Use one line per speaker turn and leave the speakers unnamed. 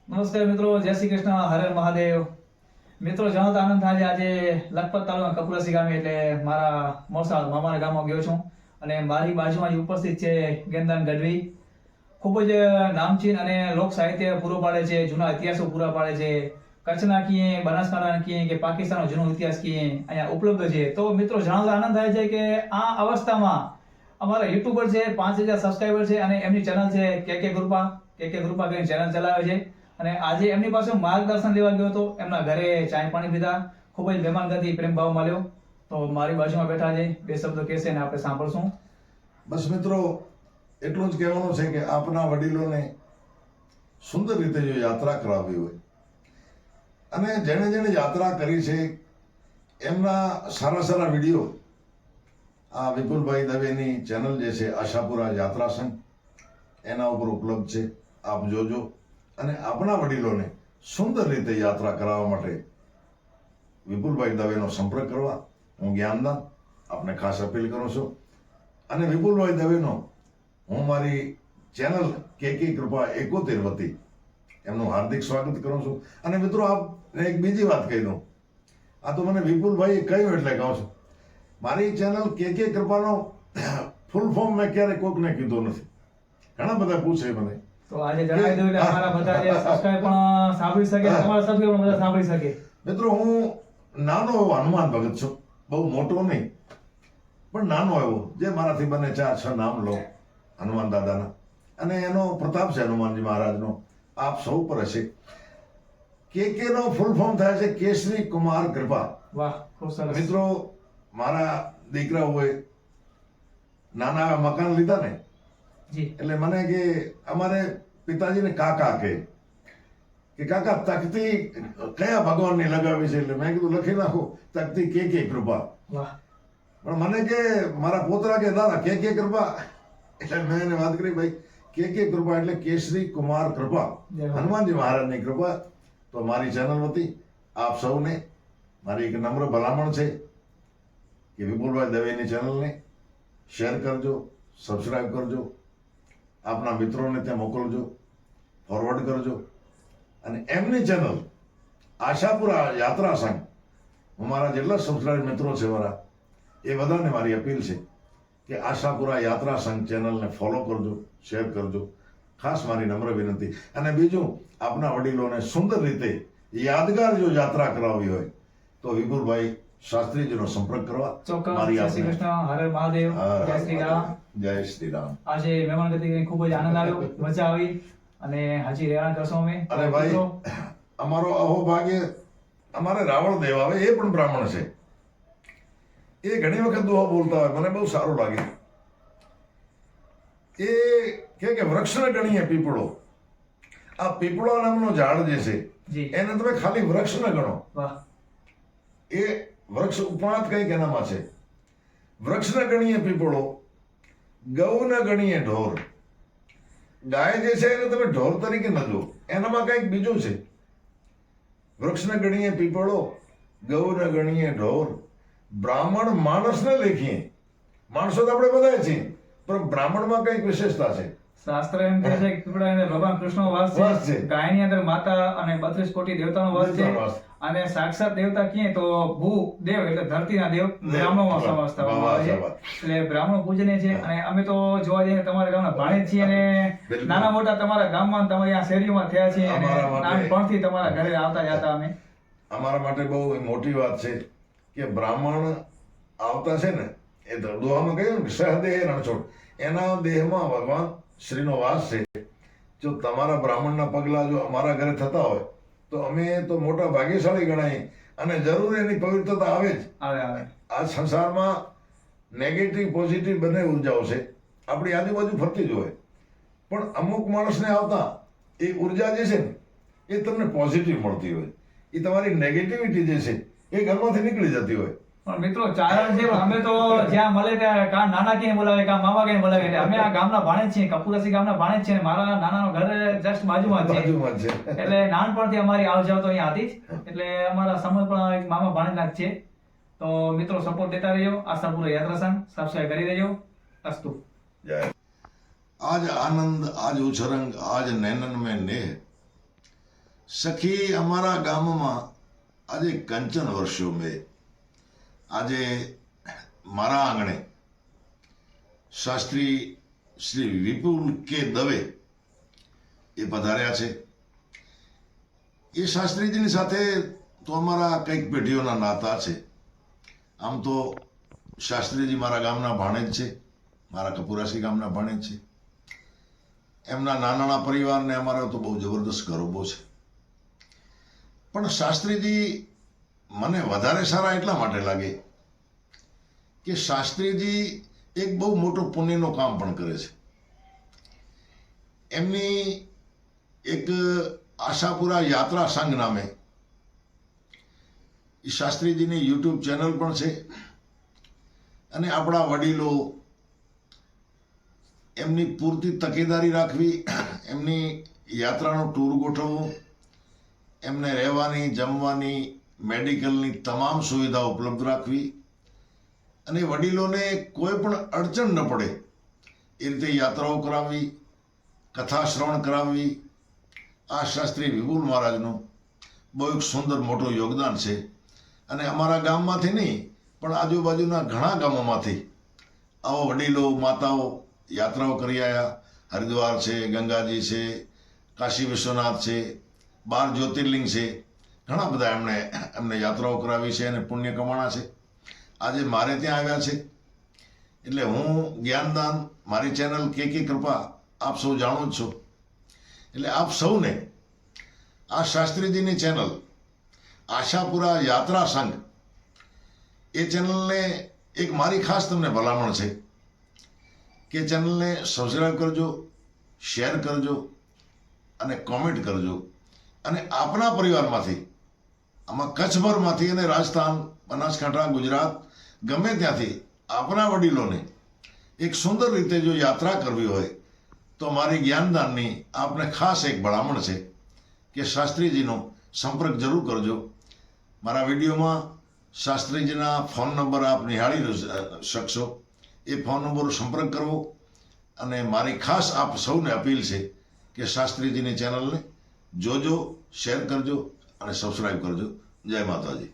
નમસ્કાર મિત્રો, જય શ્રી કૃષ્ણ, હર હર મહાદેવ. મિત્રો, જણાવતા આનંદ થાય છે. આજે લખપત તાલુકા કપુરાસી ગામે એટલે મારા મોસાળ મામાના ગામમાં ગયો છું અને મારી બાજુમાં જ ઉપસ્થિત છે ગેનદાન ગઢવી. ખૂબ જ નામચીન અને લોક સાહિત્ય પૂરો પાડે છે, જૂના ઇતિહાસો પૂરા પાડે છે. કચ્છના કીએ, બનાસકાંઠાના કીએ કે પાકિસ્તાનનો જૂનો ઇતિહાસ કીએ અહીંયા ઉપલબ્ધ છે. તો મિત્રો, જણાવતા આનંદ થાય છે કે આ અવસ્થામાં અમારા યુટ્યુબર છે, 5000 સબસ્ક્રાઈબર છે અને એમની ચેનલ છે કે ગ્રુપા કરીને ચેનલ ચલાવે છે. અને આજે એમની પાસે માર્ગદર્શન લેવા ગયો હતો. એમના ઘરે ચાય પાણી પીધા, ખૂબ જ મહેમાનગતિ પ્રેમ ભાવ મળ્યો. તો મારી બાજુમાં બેઠા છે, બે શબ્દો કહેશે ને આપણે સાંભળશું.
બસ મિત્રો, એટલું જ કહેવાનું છે કે આપના વડીલોને સુંદર રીતે જો યાત્રા કરાવી હોય અને જેણે જેણે યાત્રા કરી છે એમના સારા સારા વિડીયો આ વિપુલભાઈ દવેની ચેનલ જે છે આશાપુરા યાત્રા સંઘ એના ઉપર ઉપલબ્ધ છે. આપ જોજો અને આપણા વડીલોને સુંદર રીતે યાત્રા કરાવવા માટે વિપુલભાઈ દવેનો સંપર્ક કરવા હું જ્ઞાનદાન આપને ખાસ અપીલ કરું છું. અને વિપુલભાઈ દવેનો હું મારી ચેનલ કે કૃપા 71 વતી એમનું હાર્દિક સ્વાગત કરું છું. અને મિત્રો, આપને એક બીજી વાત કહી દઉં. આ તો મને વિપુલભાઈએ કહ્યું એટલે કહું છું. મારી ચેનલ કે કૃપાનો ફૂલ ફોર્મ મેં ક્યારેય કોકને કીધું નથી. ઘણા બધા પૂછે મને,
તો આજે જણાવી દઉં એટલે અમારા બધા જે સબસ્ક્રાઇબ પણ સાંભળી શકે, તમારા સબસ્ક્રાઇબ પણ બધા સાંભળી શકે.
મિત્રો, હું નાનો એવો હનુમાન ભગત છું, બહુ મોટો નહીં પણ નાનો એવો, જે મારાથી બને 4-6 નામ લો હનુમાન દાદાના. અને એનો પ્રતાપ છે હનુમાનજી મહારાજનો, આપ સૌ પર હશે. કે નો ફૂલ ફોર્મ થાય છે કેસરી કુમાર કૃપા.
વાહ, ખૂબ સરસ.
મિત્રો, મારા દીકરાઓએ નાના એવા મકાન લીધા ને
જી,
એટલે મને કે અમારે પિતાજીને કાકા કે કાકા તકતી કયા ભગવાનની લગાવી છે? એટલે મેં કીધું લખી નાખો તકતી કે કૃપા.
વાહ.
પણ મને કે મારા પોતરા કે દાદા કે કૃપા. એટલે મેં એને વાત કરી, ભાઈ કે કૃપા એટલે કેસરી કુમાર કૃપા, હનુમાનજી મહારાજની કૃપા. તો મારી ચેનલ વતી આપ સૌને મારી એક નમ્ર ભલામણ છે કે વિપુલભાઈ દવેની ચેનલને શેર કરજો, સબસ્ક્રાઇબ કરજો, આપના મિત્રોને ત્યાં મોકલજો, ફોરવર્ડ કરજો. અને એમની ચેનલ આશાપુરા યાત્રા સંઘ, હું મારા જેટલા સબસ્ક્રાઇબ મિત્રો છે મારા, એ બધાને મારી અપીલ છે કે આશાપુરા યાત્રા સંઘ ચેનલને ફોલો કરજો, શેર કરજો. ખાસ મારી નમ્ર વિનંતી. અને બીજું, આપના વડીલોને સુંદર રીતે યાદગાર જો યાત્રા કરાવવી હોય તો વિપુલભાઈ શાસ્ત્રીજીનો સંપર્ક કરવા.
ચોક્કસ. જય શ્રી કૃષ્ણ, હર હર મહાદેવ, જય શ્રી રામ.
જય શ્રી રામ.
આજે મહેમાનગતિ કરીને ખૂબ જ આનંદ આવ્યો, મજા આવી અને હજી રહેણ કરશું અમે.
અને ભાઈ, અમારો અહોભાગ્ય અમારે રાવણ દેવ આવે, એ પણ બ્રાહ્મણ છે. એ ઘણી વખત દુહા બોલતા હોય, મને બહુ સારું લાગે. એ કે વૃક્ષને ગણીએ પીપળો. આ પીપળો નામનો ઝાડ જે છે
જી,
એને તમે ખાલી વૃક્ષ ન ગણો.
વાહ.
એ વૃક્ષ ઉપરાંત કંઈક એનામાં છે. વૃક્ષને ગણીએ પીપળો, ગૌને ગણીએ ઢોર. ગાય જે છે એને તમે ઢોર તરીકે ન જો, એનામાં કંઈક બીજું છે. વૃક્ષને ગણીએ પીપળો, ગૌને ગણીએ ઢોર, બ્રાહ્મણ માણસને લેખીએ. માણસો તો આપણે બધા છીએ, પણ બ્રાહ્મણમાં કંઈક વિશેષતા છે.
શાસ્ત્ર એમ કહે છે કે પીપળાની અંદર ભગવાન કૃષ્ણનો વાસ છે, ગાયની અંદર માતા અને 32 કોટી દેવતાનો વાસ છે. અને સાક્ષાત દેવતા કહીએ તો ભૂ દેવ એટલે ધરતીના દેવ બ્રાહ્મણોમાં સમાવેશ થવામાં આવે છે. એટલે બ્રાહ્મણો પૂજનીય છે. અને અમે તો જોવા જઈએ તમારા ગામના ભાણેજ છીએ અને નાના મોટા તમારા ગામમાં, તમારી આ શેરીઓમાં થયા છીએ અને નાનપણથી તમારા ઘરે આવતા જતા અમે.
અમારા માટે બહુ મોટી વાત છે કે બ્રાહ્મણ આવતા છે ને, એ દુહામાં કહ્યું ને સહદેહ રણછોડ, એના દેહમાં ભગવાન શ્રીનો વાસ છે. જો તમારા બ્રાહ્મણના પગલા જો અમારા ઘરે થતા હોય તો અમે તો મોટા ભાગ્યશાળી ગણાય. અને જરૂર એની પવિત્રતા આવે જ
આવે.
આ સંસારમાં નેગેટિવ પોઝિટિવ બંને ઉર્જાઓ છે, આપણી આજુબાજુ ફરતી જ હોય. પણ અમુક માણસને આવતા એ ઉર્જા જે છે ને એ તમને પોઝિટિવ મળતી હોય, એ તમારી નેગેટિવિટી જે છે એ ઘરમાંથી નીકળી જતી હોય.
પણ મિત્રો, ચારણ છે, અમે તો જ્યાં મળે ત્યાં કા નાના કઈને બોલાવે, કા મામા કઈને બોલાવે. એટલે અમે આ ગામના ભાણેજ છીએ, કપુરાસી ગામના ભાણેજ છીએ. મારા નાનાનો ઘર જસ્ટ બાજુમાં જ છે. એટલે નાનપણથી અમારી આવ જાવ તો અહીંયા હતી જ. એટલે અમારા સમય પણ એક મામા ભાણેજના જ છે. તો મિત્રો, સપોર્ટ દેતા રહેજો. આશાપુરા યાત્રા સંઘ સબસ્ક્રાઇબ કરી દેજો. અસ્તુ.
आज आनंद, आज उछरंग, आज नैनन में नेह, સખી, અમારા ગામમાં આજે કંચન વર્ષો મેં આજે મારા આંગણે શાસ્ત્રી શ્રી વિપુલ કે દવે એ પધાર્યા છે. એ શાસ્ત્રીજીની સાથે તો અમારા કંઈક પેઢીઓના નાતા છે. આમ તો શાસ્ત્રીજી મારા ગામના ભાણેજ છે, મારા કપુરાસી ગામના ભાણેજ છે. એમના નાના પરિવારને અમારા તો બહુ જબરદસ્ત ગરોબો છે. પણ શાસ્ત્રીજી મને વધારે સારા એટલા માટે લાગે કે શાસ્ત્રીજી એક બહુ મોટો પુણ્યનો કામ પણ કરે છે. એમની એક આશાપુરા યાત્રા સંઘ નામે એ શાસ્ત્રીજીની યુટ્યુબ ચેનલ પણ છે. અને આપણા વડીલો એમની પૂરતી તકેદારી રાખવી, એમની યાત્રાનો ટૂર ગોઠવવો, એમને રહેવાની, જમવાની, મેડિકલની તમામ સુવિધા ઉપલબ્ધ રાખવી અને વડીલોને કોઈ પણ અડચણ ન પડે એ રીતે યાત્રાઓ કરાવવી, કથા શ્રવણ કરાવવી, આ શાસ્ત્રી વિપુલ મહારાજનું બહુ એક સુંદર મોટું યોગદાન છે. અને અમારા ગામમાંથી નહીં પણ આજુબાજુના ઘણા ગામોમાંથી આવા વડીલો માતાઓ યાત્રાઓ કરી આવ્યા. હરિદ્વાર છે, ગંગાજી છે, કાશી વિશ્વનાથ છે, 12 જ્યોતિર્લિંગ છે, ઘણા બધા એમને યાત્રાઓ કરાવી છે અને પુણ્ય કમાણા છે. આજે મારે ત્યાં આવ્યા છે. એટલે હું જ્ઞાનદાન, મારી ચેનલ કે કૃપા આપ સૌ જાણો જ છો. એટલે આપ સૌને આ શાસ્ત્રીજીની ચેનલ આશાપુરા યાત્રા સંઘ એ ચેનલને એક મારી ખાસ તમને ભલામણ છે કે ચેનલને સબસ્ક્રાઈબ કરજો, શેર કરજો અને કોમેન્ટ કરજો. અને આપના પરિવારમાંથી, આમાં કચ્છભરમાંથી અને રાજસ્થાન, બનાસકાંઠા, ગુજરાત ગમે ત્યાંથી આપના વડીલોને એક સુંદર રીતે જો યાત્રા કરવી હોય તો મારી જ્ઞાનદાનની આપને ખાસ એક ભલામણ છે કે શાસ્ત્રીજીનો સંપર્ક જરૂર કરજો. મારા વિડીયોમાં શાસ્ત્રીજીના ફોન નંબર આપ નિહાળી શકશો. એ ફોન નંબરો સંપર્ક કરવો. અને મારી ખાસ આપ સૌને અપીલ છે કે શાસ્ત્રીજીની ચેનલને જોજો, શેર કરજો અને સબસ્ક્રાઈબ કરજો. જય માતાજી.